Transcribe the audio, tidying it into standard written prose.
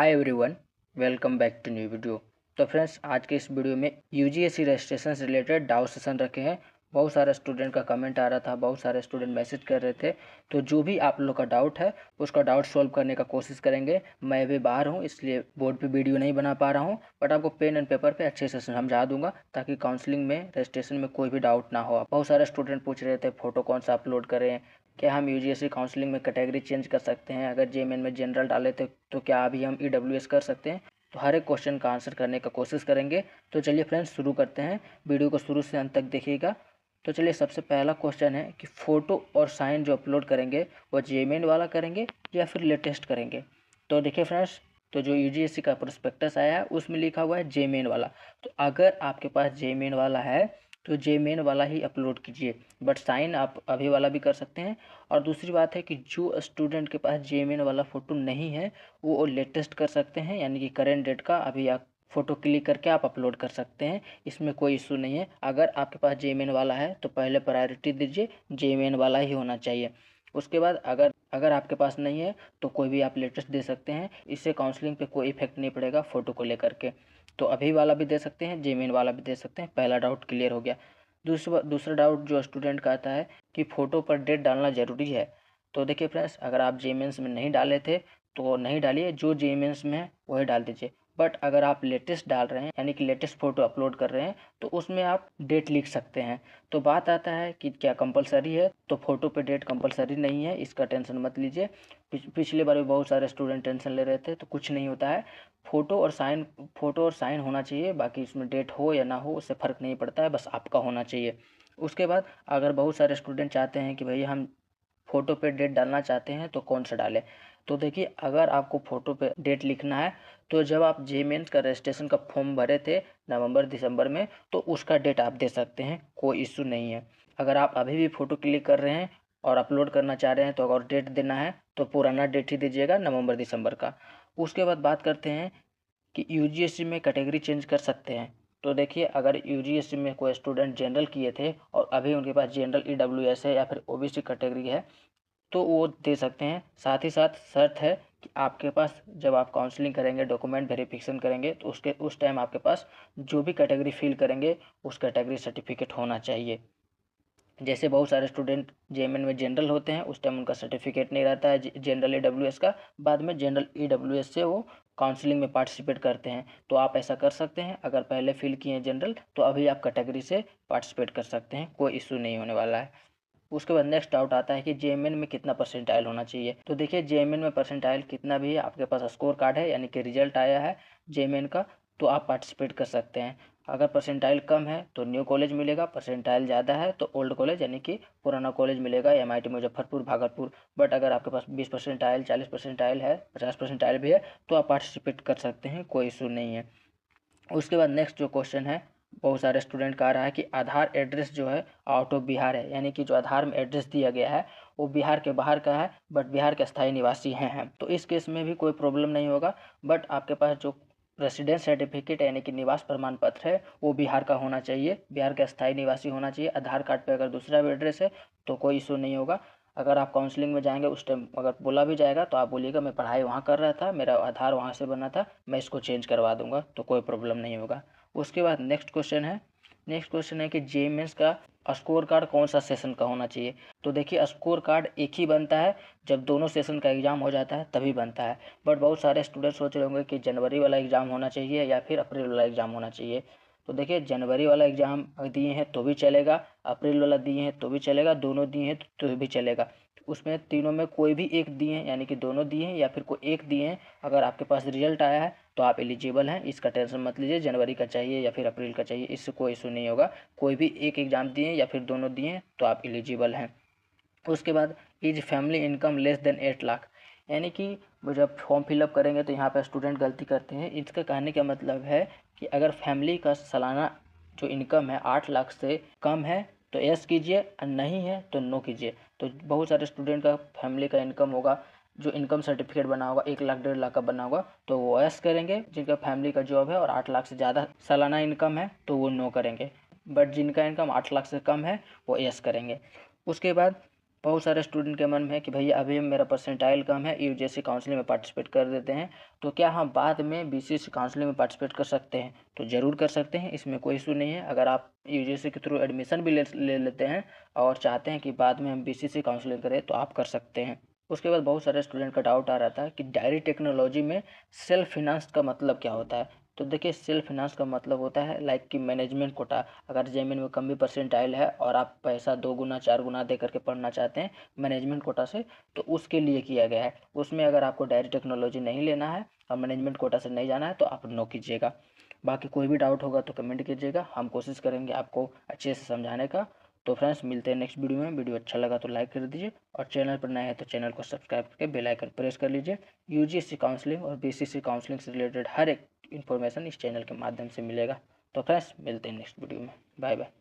Hi everyone, welcome back to new video. तो friends, आज के इस वीडियो में यूजीएससी रजिस्ट्रेशन से रिलेटेड डाउट सेशन रखे हैं। बहुत सारे स्टूडेंट का कमेंट आ रहा था, बहुत सारे स्टूडेंट मैसेज कर रहे थे। तो जो भी आप लोग का डाउट है उसका डाउट सॉल्व करने का कोशिश करेंगे। मैं भी बाहर हूँ, इसलिए बोर्ड पे वीडियो नहीं बना पा रहा हूँ, बट आपको पेन एंड पेपर पे अच्छे से समझा दूंगा ताकि काउंसलिंग में रजिस्ट्रेशन में कोई भी डाउट ना हो। बहुत सारे स्टूडेंट पूछ रहे थे फ़ोटो कौन सा अपलोड करें, क्या हम यूजीएससी काउंसलिंग में कैटेगरी चेंज कर सकते हैं, अगर जेएमएन में जनरल डाले थे तो क्या अभी हम ईडब्ल्यूएस कर सकते हैं। तो हर एक क्वेश्चन का आंसर करने का कोशिश करेंगे। तो चलिए फ्रेंड्स, शुरू करते हैं। वीडियो को शुरू से अंत तक देखिएगा। तो चलिए, सबसे पहला क्वेश्चन है कि फ़ोटो और साइन जो अपलोड करेंगे वो जेएमएन वाला करेंगे या फिर लेटेस्ट करेंगे। तो देखिए फ्रेंड्स, तो जो यूजीएससी का प्रोस्पेक्टस आया है उसमें लिखा हुआ है जेएमएन वाला। तो अगर आपके पास जेएमएन वाला है तो जेएमएन वाला ही अपलोड कीजिए, बट साइन आप अभी वाला भी कर सकते हैं। और दूसरी बात है कि जो स्टूडेंट के पास जेएमएन वाला फ़ोटो नहीं है वो लेटेस्ट कर सकते हैं, यानी कि करेंट डेट का अभी आप फ़ोटो क्लिक करके आप अपलोड कर सकते हैं। इसमें कोई इशू नहीं है। अगर आपके पास जेएमएन वाला है तो पहले प्रायोरिटी दीजिए, जेएमएन वाला ही होना चाहिए। उसके बाद अगर अगर आपके पास नहीं है तो कोई भी आप लेटेस्ट दे सकते हैं। इससे काउंसलिंग पे कोई इफेक्ट नहीं पड़ेगा फ़ोटो को लेकर के। तो अभी वाला भी दे सकते हैं, जेएमएन वाला भी दे सकते हैं। पहला डाउट क्लियर हो गया। दूसरा डाउट जो स्टूडेंट का आता है कि फ़ोटो पर डेट डालना ज़रूरी है। तो देखिए फ्रेंड्स, अगर आप जेएमएन्स में नहीं डाले थे तो नहीं डालिए, जो जेएमएन्स में है वही डाल दीजिए। बट अगर आप लेटेस्ट डाल रहे हैं, यानी कि लेटेस्ट फ़ोटो अपलोड कर रहे हैं, तो उसमें आप डेट लिख सकते हैं। तो बात आता है कि क्या कंपलसरी है, तो फ़ोटो पे डेट कंपलसरी नहीं है, इसका टेंशन मत लीजिए। पिछले बार भी बहुत सारे स्टूडेंट टेंशन ले रहे थे, तो कुछ नहीं होता है। फ़ोटो और साइन होना चाहिए, बाकी इसमें डेट हो या ना हो उससे फ़र्क नहीं पड़ता है, बस आपका होना चाहिए। उसके बाद अगर बहुत सारे स्टूडेंट चाहते हैं कि भैया हम फ़ोटो पे डेट डालना चाहते हैं तो कौन सा डालें। तो देखिए, अगर आपको फ़ोटो पे डेट लिखना है तो जब आप जेमेंस का रजिस्ट्रेशन का फॉर्म भरे थे नवंबर दिसंबर में, तो उसका डेट आप दे सकते हैं, कोई इशू नहीं है। अगर आप अभी भी फ़ोटो क्लिक कर रहे हैं और अपलोड करना चाह रहे हैं तो अगर डेट देना है तो पुराना डेट ही दीजिएगा, नवंबर दिसंबर का। उसके बाद बात करते हैं कि यूजीएससी में कैटेगरी चेंज कर सकते हैं। तो देखिए, अगर यूजीएससी में कोई स्टूडेंट जनरल किए थे और अभी उनके पास जनरल ईडब्ल्यूएस है या फिर ओबीसी कैटेगरी है तो वो दे सकते हैं। साथ ही साथ शर्त है कि आपके पास जब आप काउंसलिंग करेंगे, डॉक्यूमेंट वेरिफिकेशन करेंगे, तो उस टाइम आपके पास जो भी कैटेगरी फिल करेंगे उस कैटेगरी सर्टिफिकेट होना चाहिए। जैसे बहुत सारे स्टूडेंट जेएमएन में जनरल होते हैं, उस टाइम उनका सर्टिफिकेट नहीं रहता है जनरल ईडब्ल्यूएस का, बाद में जनरल ईडब्ल्यूएस से वो काउंसलिंग में पार्टिसिपेट करते हैं। तो आप ऐसा कर सकते हैं, अगर पहले फिल किए हैं जनरल तो अभी आप कैटेगरी से पार्टिसिपेट कर सकते हैं, कोई इशू नहीं होने वाला है। उसके बाद नेक्स्ट डाउट आता है कि जेएमएन में कितना परसेंटाइल होना चाहिए। तो देखिए, जेएमएन में परसेंटाइल कितना भी है, आपके पास स्कोर कार्ड है यानी कि रिजल्ट आया है जेएमएन का, तो आप पार्टिसिपेट कर सकते हैं। अगर परसेंटाइल कम है तो न्यू कॉलेज मिलेगा, परसेंटाइल ज़्यादा है तो ओल्ड कॉलेज यानी कि पुराना कॉलेज मिलेगा, एमआईटी मुजफ्फरपुर, भागलपुर। बट अगर आपके पास 20 परसेंटाइल, 40 परसेंटाइल है, 50 परसेंटाइल भी है तो आप पार्टिसिपेट कर सकते हैं, कोई इशू नहीं है। उसके बाद नेक्स्ट जो क्वेश्चन है, बहुत सारे स्टूडेंट का आ रहा है कि आधार एड्रेस जो है आउट ऑफ बिहार है, यानी कि जो आधार में एड्रेस दिया गया है वो बिहार के बाहर का है बट बिहार के स्थायी निवासी हैं। तो इस केस में भी कोई प्रॉब्लम नहीं होगा, बट आपके पास जो रेसिडेंस सर्टिफिकेट यानी कि निवास प्रमाण पत्र है वो बिहार का होना चाहिए, बिहार का स्थायी निवासी होना चाहिए। आधार कार्ड पे अगर दूसरा भी एड्रेस है तो कोई इशू नहीं होगा। अगर आप काउंसलिंग में जाएंगे उस टाइम अगर बोला भी जाएगा तो आप बोलिएगा मैं पढ़ाई वहाँ कर रहा था, मेरा आधार वहाँ से बना था, मैं इसको चेंज करवा दूंगा, तो कोई प्रॉब्लम नहीं होगा। उसके बाद नेक्स्ट क्वेश्चन है कि जेएमएस का स्कोर कार्ड कौन सा सेशन का होना चाहिए। तो देखिए, स्कोर कार्ड एक ही बनता है जब दोनों सेशन का एग्ज़ाम हो जाता है तभी बनता है। बट बहुत सारे स्टूडेंट सोच रहे होंगे कि जनवरी वाला एग्ज़ाम होना चाहिए या फिर अप्रैल वाला एग्ज़ाम होना चाहिए। तो देखिए, जनवरी वाला एग्ज़ाम दिए हैं तो भी चलेगा, अप्रैल वाला दिए हैं तो भी चलेगा, दोनों दिए हैं तो भी चलेगा। उसमें तीनों में कोई भी एक दिए हैं, यानी कि दोनों दिए हैं या फिर कोई एक दिए हैं, अगर आपके पास रिजल्ट आया है तो आप एलिजिबल हैं, इसका टेंशन मत लीजिए। जनवरी का चाहिए या फिर अप्रैल का चाहिए, इससे कोई इशू नहीं होगा। कोई भी एक एग्ज़ाम दिए या फिर दोनों दिए हैं तो आप एलिजिबल हैं। उसके बाद is family income less than 8 lakh, यानी कि वो जब फॉर्म फिलअप करेंगे तो यहाँ पर स्टूडेंट गलती करते हैं। इसका कहने का मतलब है कि अगर फैमिली का सालाना जो इनकम है 8 लाख से कम है तो यस कीजिए, और नहीं है तो नो कीजिए। तो बहुत सारे स्टूडेंट का फैमिली का इनकम होगा, जो इनकम सर्टिफिकेट बना होगा 1 लाख 1.5 लाख का बना होगा तो वो यस करेंगे। जिनका फैमिली का जॉब है और 8 लाख से ज़्यादा सालाना इनकम है तो वो नो करेंगे। बट जिनका इनकम 8 लाख से कम है वो यस करेंगे। उसके बाद बहुत सारे स्टूडेंट के मन में है कि भैया अभी मेरा परसेंटाइल कम है, यूजीसी काउंसलिंग में पार्टिसिपेट कर देते हैं, तो क्या हम बाद में बीसीसी काउंसलिंग में पार्टिसिपेट कर सकते हैं? तो ज़रूर कर सकते हैं, इसमें कोई इशू नहीं है। अगर आप यूजीसी के थ्रू एडमिशन भी ले लेते हैं और चाहते हैं कि बाद में हम बीसीसी काउंसलिंग करें, तो आप कर सकते हैं। उसके बाद बहुत सारे स्टूडेंट का डाउट आ रहा था कि डायरेक्ट टेक्नोलॉजी में सेल्फ फिनांस का मतलब क्या होता है? तो देखिए, सेल्फ फिनांस का मतलब होता है लाइक कि मैनेजमेंट कोटा। अगर जेईई में कम भी परसेंटाइल है और आप पैसा 2 गुना 4 गुना दे करके पढ़ना चाहते हैं मैनेजमेंट कोटा से, तो उसके लिए किया गया है। उसमें अगर आपको डायरेक्ट टेक्नोलॉजी नहीं लेना है और मैनेजमेंट कोटा से नहीं जाना है तो आप नो कीजिएगा। बाकी कोई भी डाउट होगा तो कमेंट कीजिएगा, हम कोशिश करेंगे आपको अच्छे से समझाने का। तो फ्रेंड्स, मिलते हैं नेक्स्ट वीडियो में। वीडियो अच्छा लगा तो लाइक कर दीजिए और चैनल पर नए हैं तो चैनल को सब्सक्राइब करके बेल आइकन प्रेस कर लीजिए। यूजीसी काउंसलिंग और बीसीसी काउंसलिंग से रिलेटेड हर एक इन्फॉर्मेशन इस चैनल के माध्यम से मिलेगा। तो फ्रेंड्स, मिलते हैं नेक्स्ट वीडियो में। Bye bye.